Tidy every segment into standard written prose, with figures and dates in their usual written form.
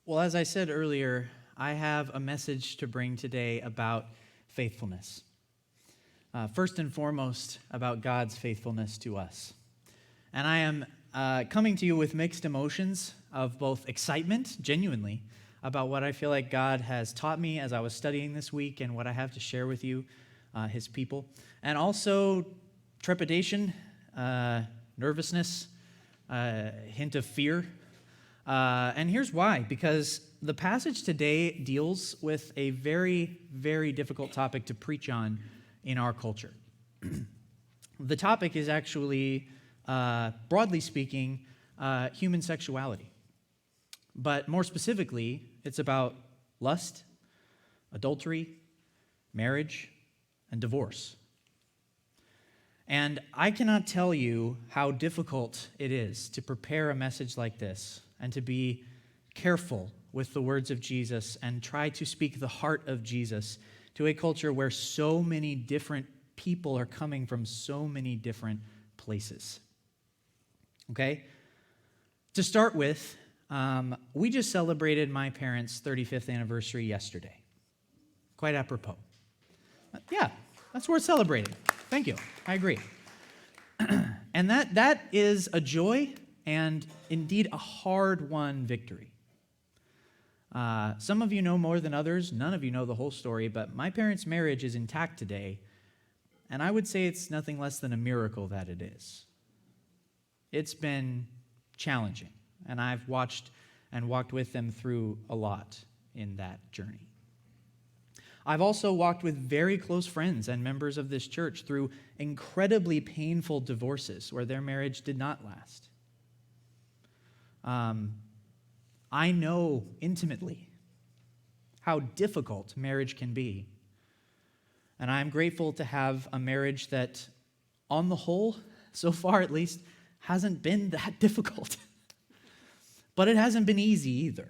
Well, as I said earlier, I have a message to bring today about faithfulness. First and foremost, about God's faithfulness to us. And I am coming to you with mixed emotions of both excitement, genuinely, about what I feel like God has taught me as I was studying this week and what I have to share with you, His people, and also trepidation, nervousness, hint of fear. And here's why, because the passage today deals with a very, very difficult topic to preach on in our culture. The topic is actually, broadly speaking, human sexuality. But more specifically, it's about lust, adultery, marriage, and divorce. And I cannot tell you how difficult it is to prepare a message like this and to be careful with the words of Jesus and try to speak the heart of Jesus to a culture where so many different people are coming from so many different places. Okay? To start with, we just celebrated my parents' 35th anniversary yesterday. Quite apropos. Yeah, that's worth celebrating. Thank you. I agree. And that is a joy and indeed a hard-won victory. Some of you know more than others. None of you know the whole story, but my parents' marriage is intact today, and I would say it's nothing less than a miracle that it is. It's been challenging, and I've watched and walked with them through a lot in that journey. I've also walked with very close friends and members of this church through incredibly painful divorces where their marriage did not last. I know intimately how difficult marriage can be. And I'm grateful to have a marriage that, on the whole, so far at least, hasn't been that difficult. But it hasn't been easy either.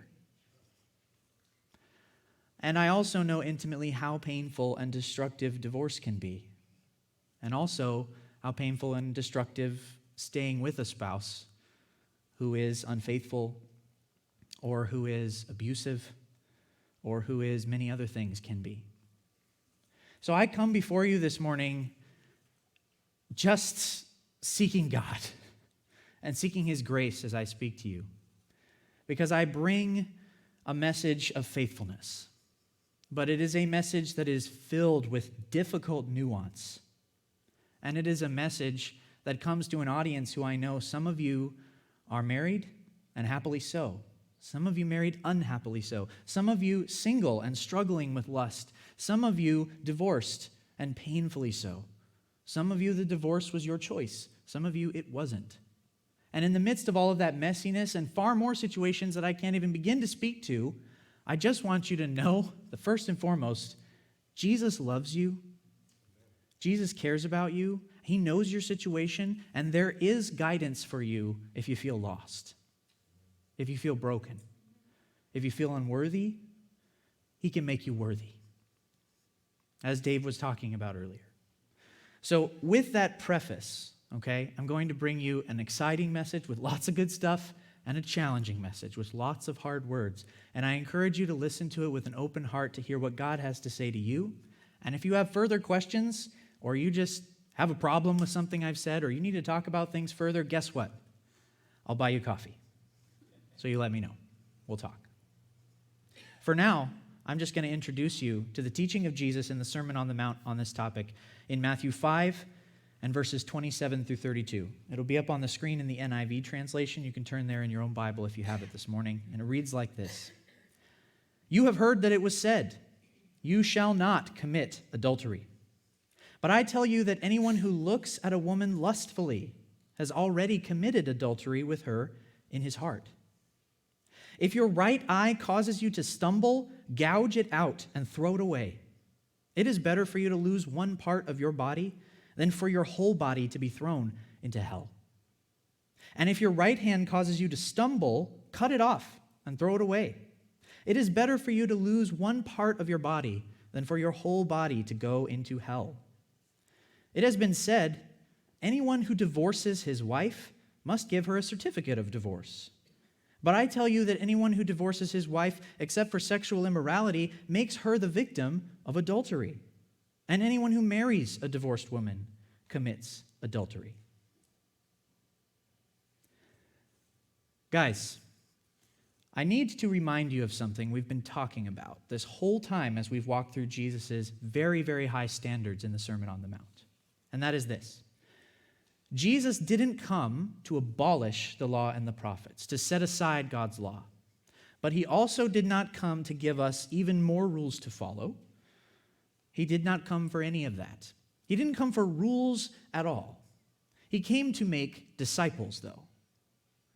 And I also know intimately how painful and destructive divorce can be. And also how painful and destructive staying with a spouse who is unfaithful or who is abusive or who is many other things can be. So I come before you this morning just seeking God and seeking His grace as I speak to you, because I bring a message of faithfulness. But it is a message that is filled with difficult nuance. And it is a message that comes to an audience who I know some of you are married, and happily so. Some of you married unhappily so. Some of you single and struggling with lust. Some of you divorced and painfully so. Some of you, the divorce was your choice. Some of you, it wasn't. And in the midst of all of that messiness and far more situations that I can't even begin to speak to, I just want you to know that first and foremost, Jesus loves you. Jesus cares about you. He knows your situation, and there is guidance for you if you feel lost, if you feel broken, if you feel unworthy. He can make you worthy, as Dave was talking about earlier. So with that preface, okay, I'm going to bring you an exciting message with lots of good stuff and a challenging message with lots of hard words. And I encourage you to listen to it with an open heart to hear what God has to say to you. And if you have further questions, or you just have a problem with something I've said, or you need to talk about things further, guess what? I'll buy you coffee. So you let me know. We'll talk. For now, I'm just going to introduce you to the teaching of Jesus in the Sermon on the Mount on this topic in Matthew 5 and verses 27 through 32. It'll be up on the screen in the NIV translation. You can turn there in your own Bible if you have it this morning. And it reads like this. You have heard that it was said, you shall not commit adultery. But I tell you that anyone who looks at a woman lustfully has already committed adultery with her in his heart. If your right eye causes you to stumble, gouge it out and throw it away. It is better for you to lose one part of your body than for your whole body to be thrown into hell. And if your right hand causes you to stumble, cut it off and throw it away. It is better for you to lose one part of your body than for your whole body to go into hell. It has been said, anyone who divorces his wife must give her a certificate of divorce. But I tell you that anyone who divorces his wife except for sexual immorality makes her the victim of adultery. And anyone who marries a divorced woman commits adultery. Guys, I need to remind you of something we've been talking about this whole time as we've walked through Jesus' very, very high standards in the Sermon on the Mount. And that is this. Jesus didn't come to abolish the law and the prophets, to set aside God's law. But he also did not come to give us even more rules to follow. He did not come for any of that. He didn't come for rules at all. He came to make disciples, though.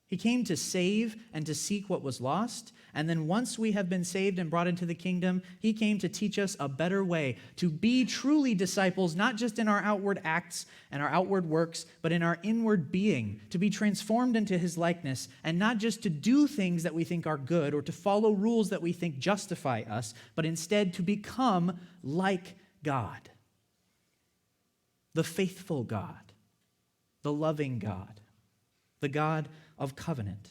He came to save and to seek what was lost. And then once we have been saved and brought into the kingdom, he came to teach us a better way to be truly disciples, not just in our outward acts and our outward works, but in our inward being, to be transformed into his likeness, and not just to do things that we think are good or to follow rules that we think justify us, but instead to become like God, the faithful God, the loving God, the God of covenant.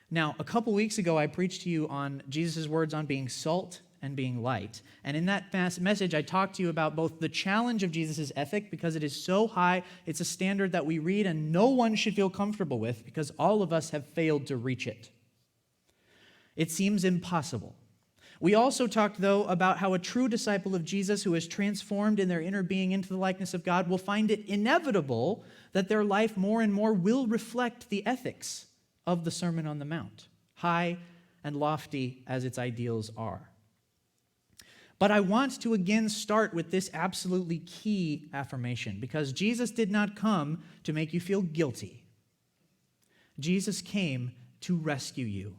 Now, a couple weeks ago, I preached to you on Jesus' words on being salt and being light. And in that message, I talked to you about both the challenge of Jesus' ethic, because it is so high, it's a standard that we read and no one should feel comfortable with, because all of us have failed to reach it. It seems impossible. We also talked, though, about how a true disciple of Jesus who is transformed in their inner being into the likeness of God will find it inevitable that their life more and more will reflect the ethics of the Sermon on the Mount, high and lofty as its ideals are. But I want to again start with this absolutely key affirmation, because Jesus did not come to make you feel guilty. Jesus came to rescue you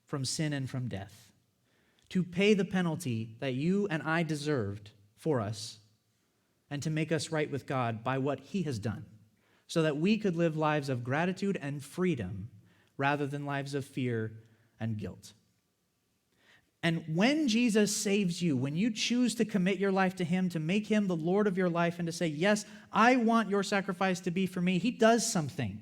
from sin and from death, to pay the penalty that you and I deserved for us, and to make us right with God by what he has done, so that we could live lives of gratitude and freedom rather than lives of fear and guilt. And when Jesus saves you, when you choose to commit your life to him, to make him the Lord of your life, and to say, yes, I want your sacrifice to be for me, he does something.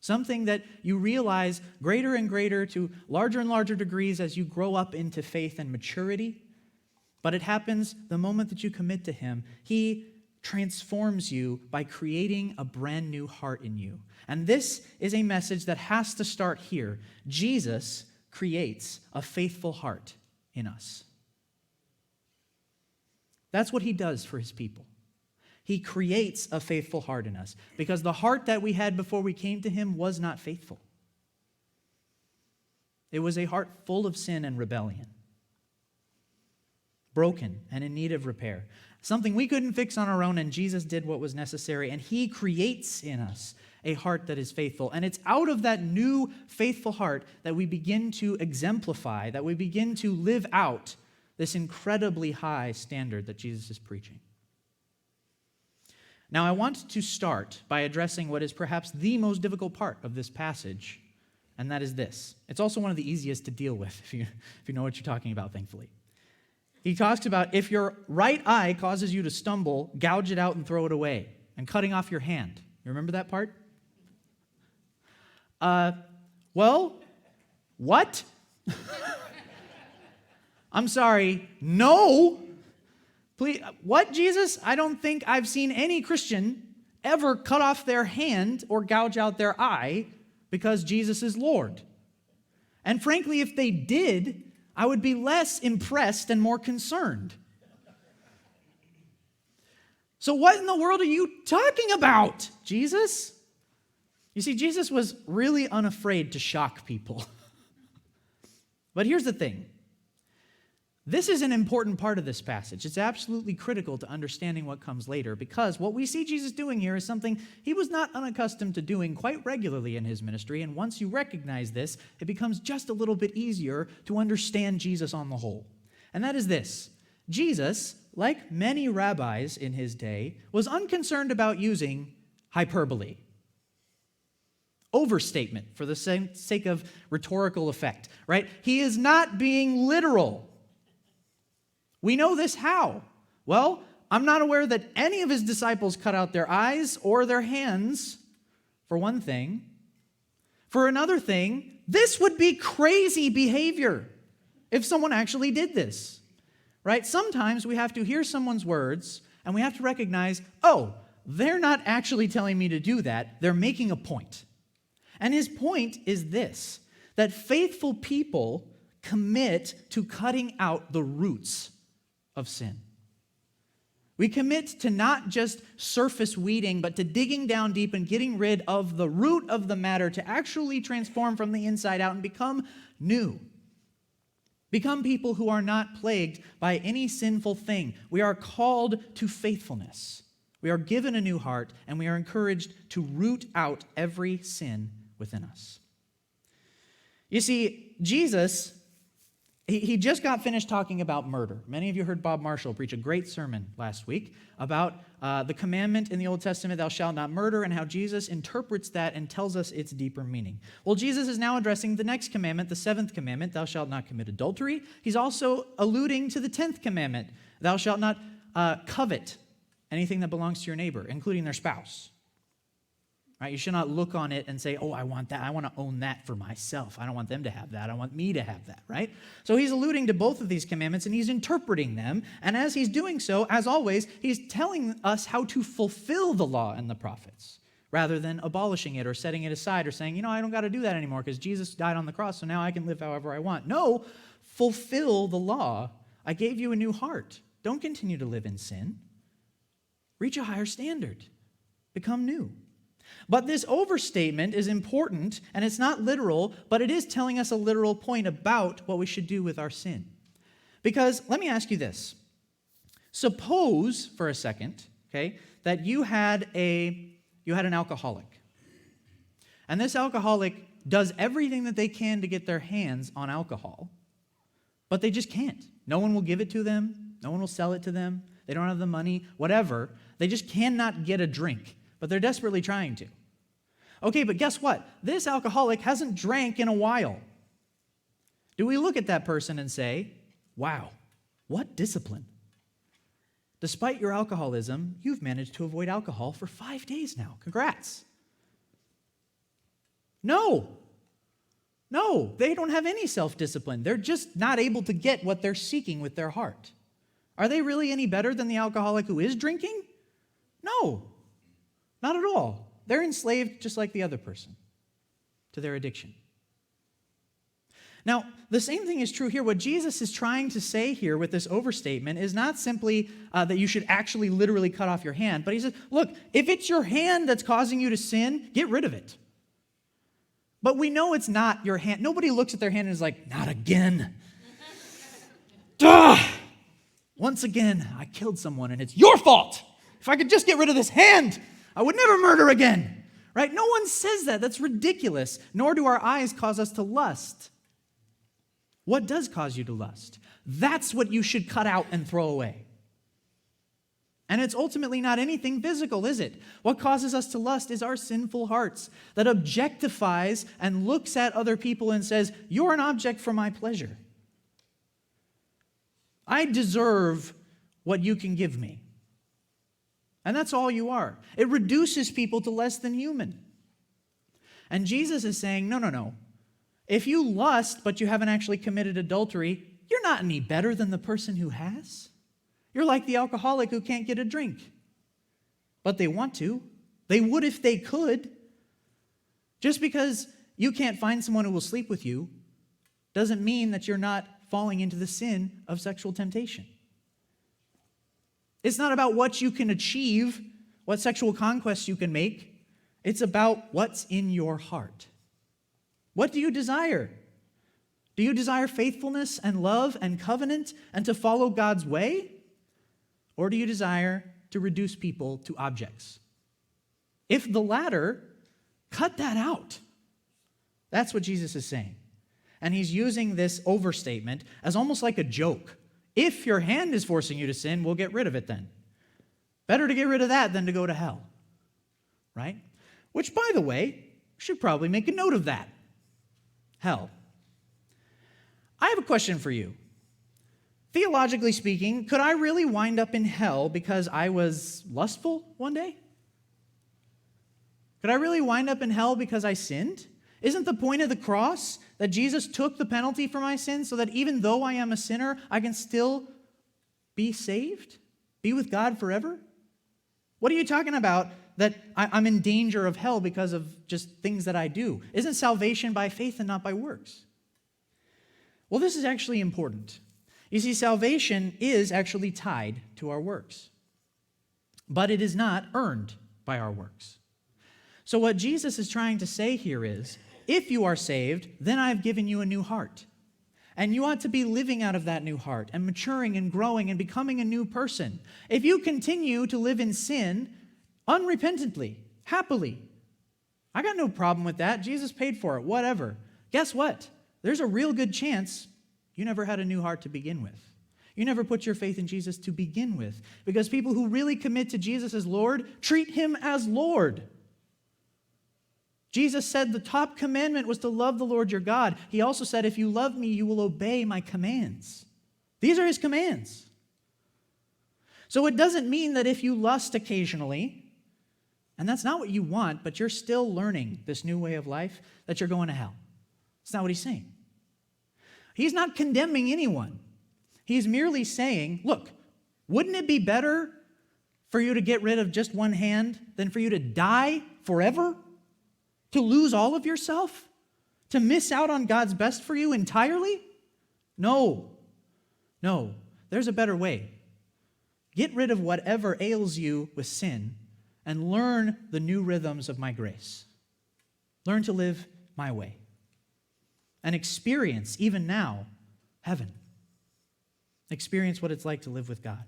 Something that you realize greater and greater to larger and larger degrees as you grow up into faith and maturity. But it happens the moment that you commit to him. He transforms you by creating a brand new heart in you. And this is a message that has to start here. Jesus creates a faithful heart in us. That's what he does for his people. He creates a faithful heart in us, because the heart that we had before we came to him was not faithful. It was a heart full of sin and rebellion, broken and in need of repair. Something we couldn't fix on our own, and Jesus did what was necessary, and he creates in us a heart that is faithful. And it's out of that new faithful heart that we begin to exemplify, that we begin to live out this incredibly high standard that Jesus is preaching. Now, I want to start by addressing what is perhaps the most difficult part of this passage, and that is this. It's also one of the easiest to deal with, if you know what you're talking about, thankfully. He talks about if your right eye causes you to stumble, gouge it out and throw it away, and cutting off your hand. You remember that part? Well, what? I'm sorry, no. Please, what, Jesus? I don't think I've seen any Christian ever cut off their hand or gouge out their eye because Jesus is Lord. And frankly, if they did, I would be less impressed and more concerned. So what in the world are you talking about, Jesus? You see, Jesus was really unafraid to shock people. But here's the thing. This is an important part of this passage. It's absolutely critical to understanding what comes later, because what we see Jesus doing here is something he was not unaccustomed to doing quite regularly in his ministry, and once you recognize this, it becomes just a little bit easier to understand Jesus on the whole. And that is this. Jesus, like many rabbis in his day, was unconcerned about using hyperbole, overstatement for the sake of rhetorical effect, right? He is not being literal. We know this how? Well, I'm not aware that any of his disciples cut out their eyes or their hands, for one thing. For another thing, this would be crazy behavior if someone actually did this, right? Sometimes we have to hear someone's words and we have to recognize, oh, they're not actually telling me to do that. They're making a point. And his point is this, that faithful people commit to cutting out the roots of sin. We commit to not just surface weeding, but to digging down deep and getting rid of the root of the matter to actually transform from the inside out and become new. Become people who are not plagued by any sinful thing. We are called to faithfulness. We are given a new heart, and we are encouraged to root out every sin within us. You see, Jesus, he just got finished talking about murder. Many of you heard Bob Marshall preach a great sermon last week about the commandment in the Old Testament, thou shalt not murder, and how Jesus interprets that and tells us its deeper meaning. Well, Jesus is now addressing the next commandment, the seventh commandment, thou shalt not commit adultery. He's also alluding to the 10th commandment, thou shalt not covet anything that belongs to your neighbor, including their spouse. Right? You should not look on it and say, oh, I want that. I want to own that for myself. I don't want them to have that. I want me to have that, right? So he's alluding to both of these commandments, and he's interpreting them. And as he's doing so, as always, he's telling us how to fulfill the law and the prophets, rather than abolishing it or setting it aside or saying, I don't got to do that anymore because Jesus died on the cross, so now I can live however I want. No, fulfill the law. I gave you a new heart. Don't continue to live in sin. Reach a higher standard. Become new. But this overstatement is important, and it's not literal, but it is telling us a literal point about what we should do with our sin. Because let me ask you this. Suppose, for a second, okay, that you had an alcoholic. And this alcoholic does everything that they can to get their hands on alcohol, but they just can't. No one will give it to them. No one will sell it to them. They don't have the money, whatever. They just cannot get a drink, but they're desperately trying to. Okay, but guess what? This alcoholic hasn't drank in a while. Do we look at that person and say, wow, what discipline? Despite your alcoholism, you've managed to avoid alcohol for 5 days now. Congrats. No, they don't have any self-discipline. They're just not able to get what they're seeking with their heart. Are they really any better than the alcoholic who is drinking? No, not at all. They're enslaved just like the other person to their addiction. Now, the same thing is true here. What Jesus is trying to say here with this overstatement is not simply that you should actually literally cut off your hand, but he says, look, if it's your hand that's causing you to sin, get rid of it. But we know it's not your hand. Nobody looks at their hand and is like, not again. Duh! Once again, I killed someone and it's your fault. If I could just get rid of this hand, I would never murder again. Right? No one says that. That's ridiculous. Nor do our eyes cause us to lust. What does cause you to lust? That's what you should cut out and throw away. And it's ultimately not anything physical, is it? What causes us to lust is our sinful hearts that objectifies and looks at other people and says, you're an object for my pleasure. I deserve what you can give me. And that's all you are. It reduces people to less than human. And Jesus is saying, no. If you lust, but you haven't actually committed adultery, you're not any better than the person who has. You're like the alcoholic who can't get a drink. But they want to. They would if they could. Just because you can't find someone who will sleep with you doesn't mean that you're not falling into the sin of sexual temptation. It's not about what you can achieve, what sexual conquests you can make. It's about what's in your heart. What do you desire? Do you desire faithfulness and love and covenant and to follow God's way? Or do you desire to reduce people to objects? If the latter, cut that out. That's what Jesus is saying. And he's using this overstatement as almost like a joke. If your hand is forcing you to sin, we'll get rid of it then. Better to get rid of that than to go to hell. Right? Which, by the way, should probably make a note of that. Hell. I have a question for you. Theologically speaking, could I really wind up in hell because I was lustful one day? Could I really wind up in hell because I sinned? Isn't the point of the cross that Jesus took the penalty for my sins so that even though I am a sinner, I can still be saved? Be with God forever? What are you talking about that I'm in danger of hell because of just things that I do? Isn't salvation by faith and not by works? Well, this is actually important. You see, salvation is actually tied to our works, but it is not earned by our works. So what Jesus is trying to say here is, if you are saved, then I've given you a new heart. And you ought to be living out of that new heart and maturing and growing and becoming a new person. If you continue to live in sin unrepentantly, happily, I got no problem with that. Jesus paid for it, whatever. Guess what? There's a real good chance you never had a new heart to begin with. You never put your faith in Jesus to begin with. Because people who really commit to Jesus as Lord treat him as Lord. Jesus said the top commandment was to love the Lord your God. He also said, if you love me, you will obey my commands. These are his commands. So it doesn't mean that if you lust occasionally, and that's not what you want, but you're still learning this new way of life, that you're going to hell. That's not what he's saying. He's not condemning anyone. He's merely saying, look, wouldn't it be better for you to get rid of just one hand than for you to die forever? To lose all of yourself? To miss out on God's best for you entirely? No. No. There's a better way. Get rid of whatever ails you with sin and learn the new rhythms of my grace. Learn to live my way. And experience, even now, heaven. Experience what it's like to live with God.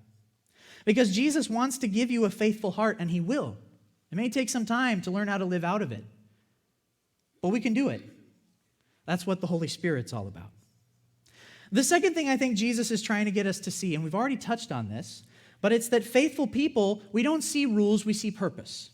Because Jesus wants to give you a faithful heart, and he will. It may take some time to learn how to live out of it. But we can do it. That's what the Holy Spirit's all about. The second thing I think Jesus is trying to get us to see, and we've already touched on this, but it's that faithful people, we don't see rules, we see purpose.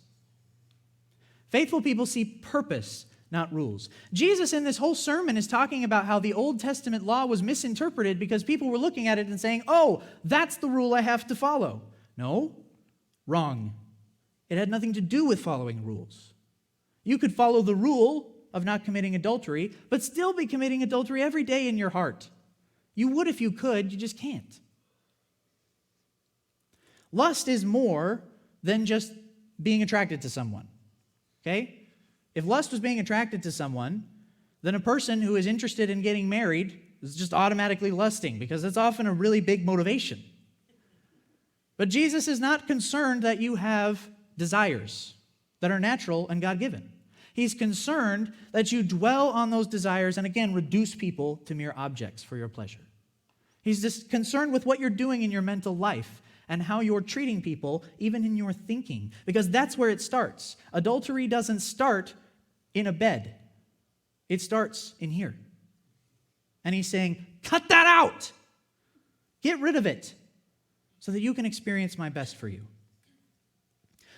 Faithful people see purpose, not rules. Jesus in this whole sermon is talking about how the Old Testament law was misinterpreted because people were looking at it and saying, oh, that's the rule I have to follow. No, wrong. It had nothing to do with following rules. You could follow the rule of not committing adultery, but still be committing adultery every day in your heart. You would if you could, you just can't. Lust is more than just being attracted to someone, okay? If lust was being attracted to someone, then a person who is interested in getting married is just automatically lusting because that's often a really big motivation. But Jesus is not concerned that you have desires that are natural and God-given. He's concerned that you dwell on those desires and, again, reduce people to mere objects for your pleasure. He's just concerned with what you're doing in your mental life and how you're treating people, even in your thinking, because that's where it starts. Adultery doesn't start in a bed. It starts in here. And he's saying, cut that out. Get rid of it so that you can experience my best for you.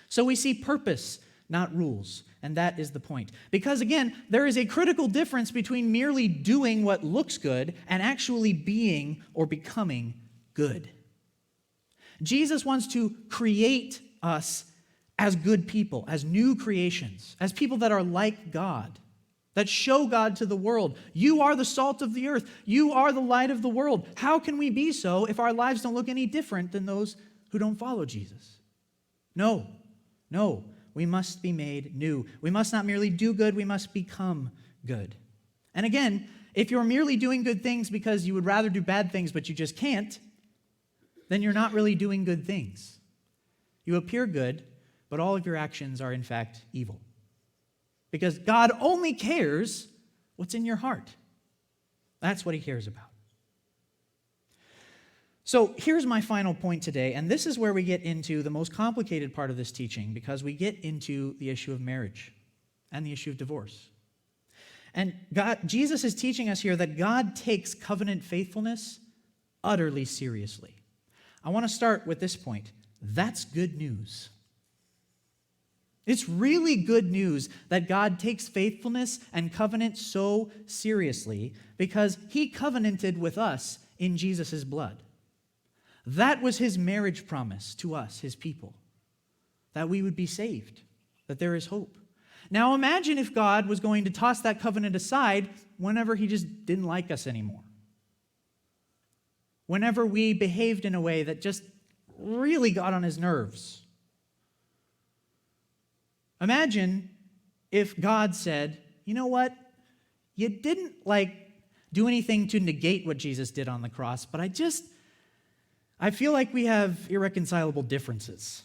So we see purpose, not rules. And that is the point. Because again, there is a critical difference between merely doing what looks good and actually being or becoming good. Jesus wants to create us as good people, as new creations, as people that are like God, that show God to the world. You are the salt of the earth. You are the light of the world. How can we be so if our lives don't look any different than those who don't follow Jesus? No. We must be made new. We must not merely do good, we must become good. And again, if you're merely doing good things because you would rather do bad things but you just can't, then you're not really doing good things. You appear good, but all of your actions are in fact evil. Because God only cares what's in your heart. That's what he cares about. So here's my final point today, and this is where we get into the most complicated part of this teaching because we get into the issue of marriage and the issue of divorce. And Jesus is teaching us here that God takes covenant faithfulness utterly seriously. I want to start with this point. That's good news. It's really good news that God takes faithfulness and covenant so seriously because he covenanted with us in Jesus' blood. That was his marriage promise to us, his people, that we would be saved, that there is hope. Now imagine if God was going to toss that covenant aside whenever he just didn't like us anymore. Whenever we behaved in a way that just really got on his nerves. Imagine if God said, you know what? You didn't do anything to negate what Jesus did on the cross, but I feel like we have irreconcilable differences.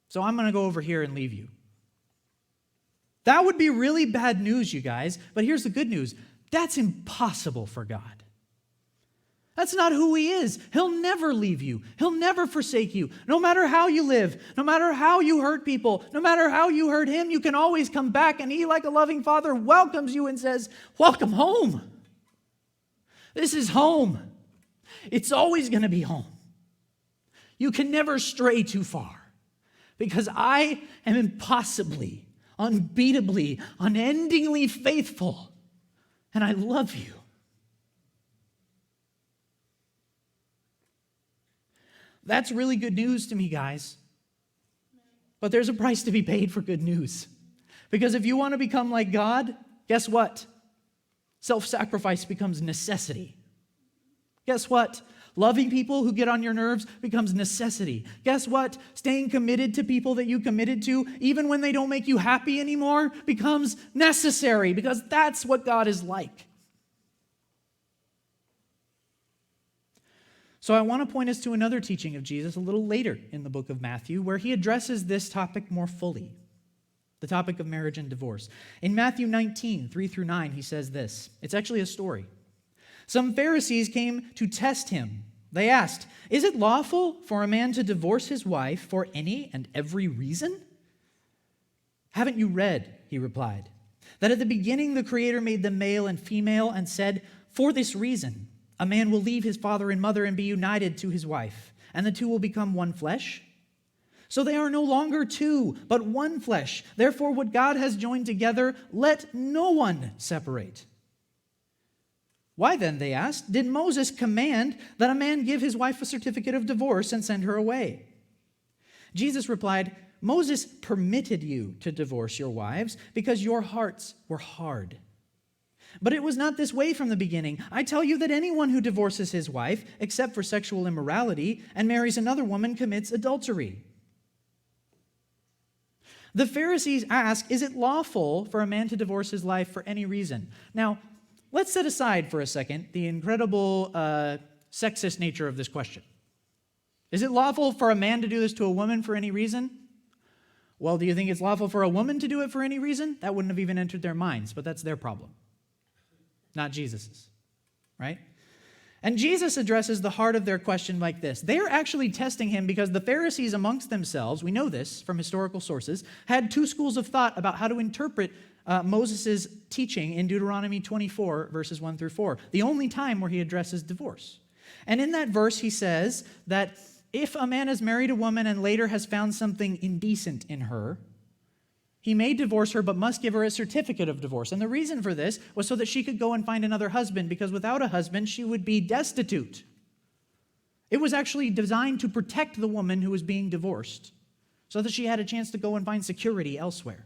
So I'm going to go over here and leave you. That would be really bad news, you guys. But here's the good news. That's impossible for God. That's not who he is. He'll never leave you. He'll never forsake you. No matter how you live, no matter how you hurt people, no matter how you hurt him, you can always come back, and he, like a loving father, welcomes you and says, welcome home. This is home. It's always going to be home. You can never stray too far because I am impossibly, unbeatably, unendingly faithful, and I love you. That's really good news to me, guys. But there's a price to be paid for good news. Because if you want to become like God, guess what? Self-sacrifice becomes necessity. Guess what? Loving people who get on your nerves becomes necessity. Guess what? Staying committed to people that you committed to, even when they don't make you happy anymore, becomes necessary, because that's what God is like. So I want to point us to another teaching of Jesus a little later in the book of Matthew, where he addresses this topic more fully, the topic of marriage and divorce. In Matthew 19, 3-9, he says this. It's actually a story. Some Pharisees came to test him. They asked, "Is it lawful for a man to divorce his wife for any and every reason?" "Haven't you read," he replied, "that at the beginning the Creator made them male and female and said, 'For this reason, a man will leave his father and mother and be united to his wife, and the two will become one flesh?' So they are no longer two, but one flesh. Therefore, what God has joined together, let no one separate." "Why then," they asked, "did Moses command that a man give his wife a certificate of divorce and send her away?" Jesus replied, "Moses permitted you to divorce your wives because your hearts were hard. But it was not this way from the beginning. I tell you that anyone who divorces his wife, except for sexual immorality, and marries another woman commits adultery." The Pharisees ask, is it lawful for a man to divorce his wife for any reason? Now, let's set aside for a second the incredible sexist nature of this question. Is it lawful for a man to do this to a woman for any reason? Well, do you think it's lawful for a woman to do it for any reason? That wouldn't have even entered their minds, but that's their problem, not Jesus's, right? And Jesus addresses the heart of their question like this. They're actually testing him because the Pharisees amongst themselves, we know this from historical sources, had two schools of thought about how to interpret Moses' teaching in Deuteronomy 24, verses 1-4, the only time where he addresses divorce. And in that verse, he says that if a man has married a woman and later has found something indecent in her, he may divorce her, but must give her a certificate of divorce. And the reason for this was so that she could go and find another husband, because without a husband, she would be destitute. It was actually designed to protect the woman who was being divorced, so that she had a chance to go and find security elsewhere.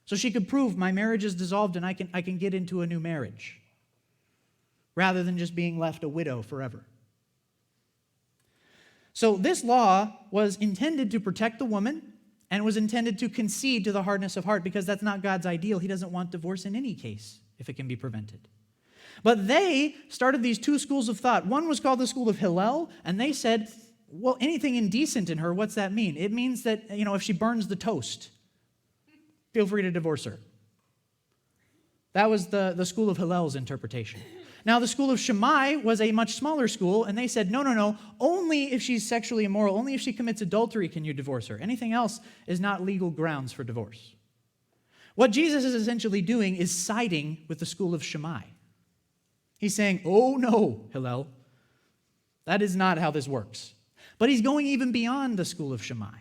So she could prove my marriage is dissolved and I can get into a new marriage, rather than just being left a widow forever. So this law was intended to protect the woman, and was intended to concede to the hardness of heart, because that's not God's ideal. He doesn't want divorce in any case, if it can be prevented. But they started these two schools of thought. One was called the school of Hillel, and they said, well, anything indecent in her, what's that mean? It means that, if she burns the toast, feel free to divorce her. That was the school of Hillel's interpretation. Now, the school of Shammai was a much smaller school, and they said, no, only if she's sexually immoral, only if she commits adultery can you divorce her. Anything else is not legal grounds for divorce. What Jesus is essentially doing is siding with the school of Shammai. He's saying, oh no, Hillel, that is not how this works. But he's going even beyond the school of Shammai,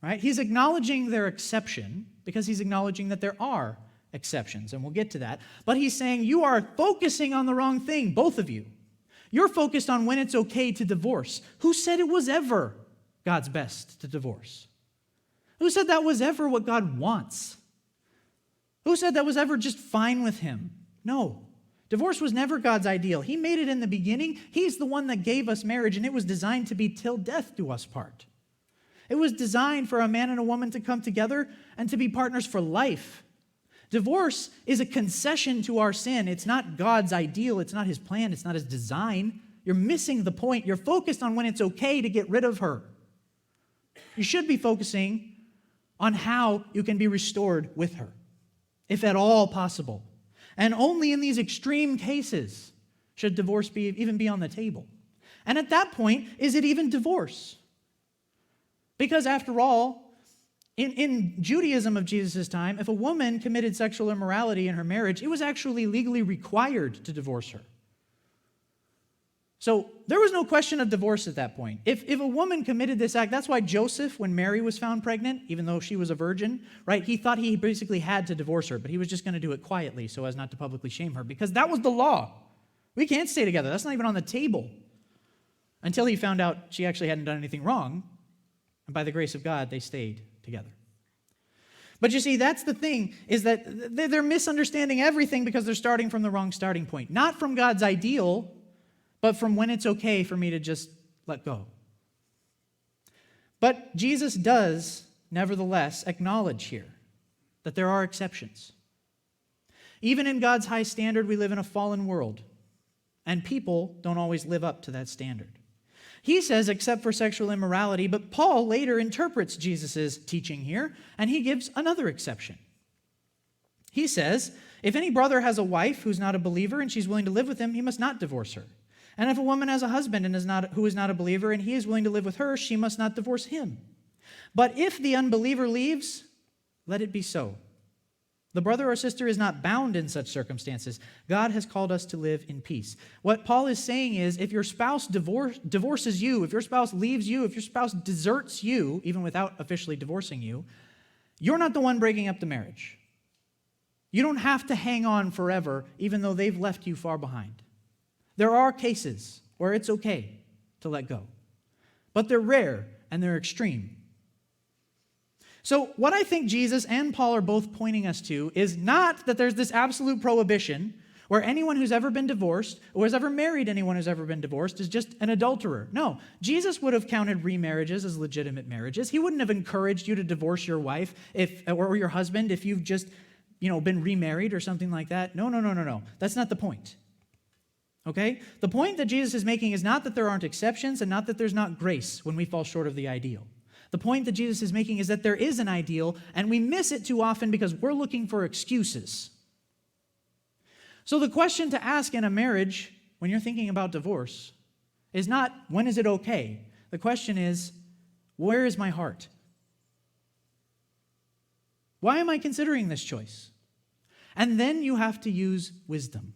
right? He's acknowledging their exception, because he's acknowledging that there are exceptions, and we'll get to that. But he's saying you are focusing on the wrong thing, both of you. You're focused on when it's okay to divorce. Who said it was ever God's best to divorce? Who said that was ever what God wants? Who said that was ever just fine with him? No. Divorce was never God's ideal. He made it in the beginning. He's the one that gave us marriage, and it was designed to be till death do us part. It was designed for a man and a woman to come together and to be partners for life. Divorce is a concession to our sin. It's not God's ideal. It's not his plan. It's not his design. You're missing the point. You're focused on when it's okay to get rid of her. You should be focusing on how you can be restored with her, if at all possible. And only in these extreme cases should divorce even be on the table. And at that point, is it even divorce? Because after all, in Judaism of Jesus' time, if a woman committed sexual immorality in her marriage, it was actually legally required to divorce her. So there was no question of divorce at that point. If a woman committed this act, that's why Joseph, when Mary was found pregnant, even though she was a virgin, right, he thought he basically had to divorce her, but he was just going to do it quietly so as not to publicly shame her, because that was the law. We can't stay together. That's not even on the table. Until he found out she actually hadn't done anything wrong, and by the grace of God, they stayed together. But you see, that's the thing, is that they're misunderstanding everything because they're starting from the wrong starting point. Not from God's ideal, but from when it's okay for me to just let go. But Jesus does, nevertheless, acknowledge here that there are exceptions. Even in God's high standard, we live in a fallen world, and people don't always live up to that standard. He says, except for sexual immorality, but Paul later interprets Jesus' teaching here, and he gives another exception. He says, if any brother has a wife who's not a believer and she's willing to live with him, he must not divorce her. And if a woman has a husband who is not a believer and he is willing to live with her, she must not divorce him. But if the unbeliever leaves, let it be so. The brother or sister is not bound in such circumstances. God has called us to live in peace. What Paul is saying is, if your spouse divorces you, if your spouse leaves you, if your spouse deserts you, even without officially divorcing you, you're not the one breaking up the marriage. You don't have to hang on forever, even though they've left you far behind. There are cases where it's okay to let go, but they're rare and they're extreme. So what I think Jesus and Paul are both pointing us to is not that there's this absolute prohibition where anyone who's ever been divorced or has ever married anyone who's ever been divorced is just an adulterer. No, Jesus would have counted remarriages as legitimate marriages. He wouldn't have encouraged you to divorce your wife or your husband if you've just, been remarried or something like that. No. That's not the point. Okay? The point that Jesus is making is not that there aren't exceptions and not that there's not grace when we fall short of the ideal. The point that Jesus is making is that there is an ideal, and we miss it too often because we're looking for excuses. So the question to ask in a marriage when you're thinking about divorce is not, when is it okay? The question is, where is my heart? Why am I considering this choice? And then you have to use wisdom.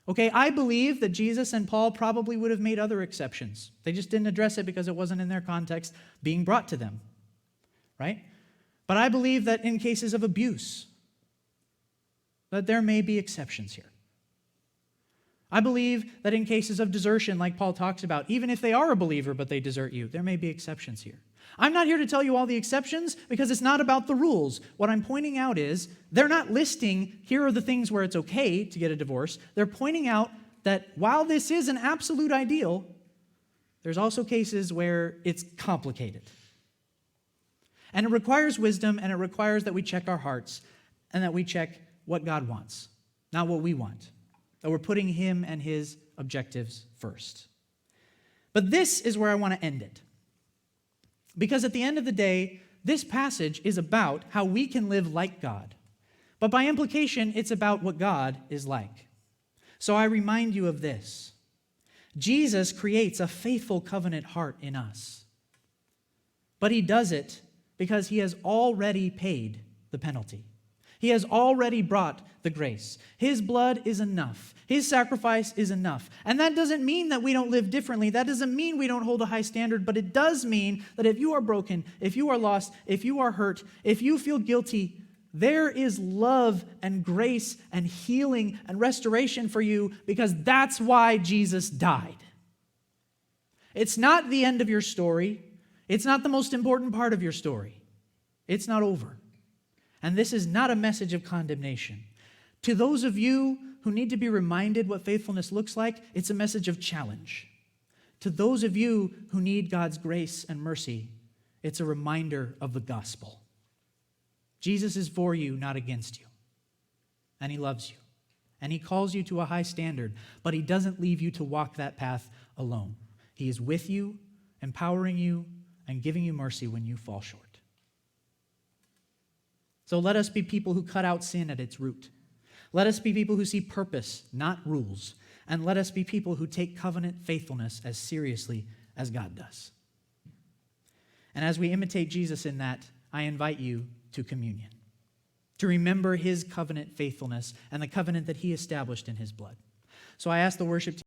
Okay, I believe that Jesus and Paul probably would have made other exceptions. They just didn't address it because it wasn't in their context being brought to them, right? But I believe that in cases of abuse, that there may be exceptions here. I believe that in cases of desertion, like Paul talks about, even if they are a believer but they desert you, there may be exceptions here. I'm not here to tell you all the exceptions because it's not about the rules. What I'm pointing out is they're not listing, here are the things where it's okay to get a divorce. They're pointing out that while this is an absolute ideal, there's also cases where it's complicated. And it requires wisdom, and it requires that we check our hearts and that we check what God wants, not what we want. That we're putting him and his objectives first. But this is where I want to end it. Because at the end of the day, this passage is about how we can live like God. But by implication, it's about what God is like. So I remind you of this. Jesus creates a faithful covenant heart in us. But he does it because he has already paid the penalty. He has already brought the grace. His blood is enough. His sacrifice is enough. And that doesn't mean that we don't live differently. That doesn't mean we don't hold a high standard, but it does mean that if you are broken, if you are lost, if you are hurt, if you feel guilty, there is love and grace and healing and restoration for you because that's why Jesus died. It's not the end of your story. It's not the most important part of your story. It's not over. And this is not a message of condemnation. To those of you who need to be reminded what faithfulness looks like, it's a message of challenge. To those of you who need God's grace and mercy, it's a reminder of the gospel. Jesus is for you, not against you. And he loves you. And he calls you to a high standard, but he doesn't leave you to walk that path alone. He is with you, empowering you, and giving you mercy when you fall short. So let us be people who cut out sin at its root. Let us be people who see purpose, not rules. And let us be people who take covenant faithfulness as seriously as God does. And as we imitate Jesus in that, I invite you to communion, to remember his covenant faithfulness and the covenant that he established in his blood. So I ask the worship team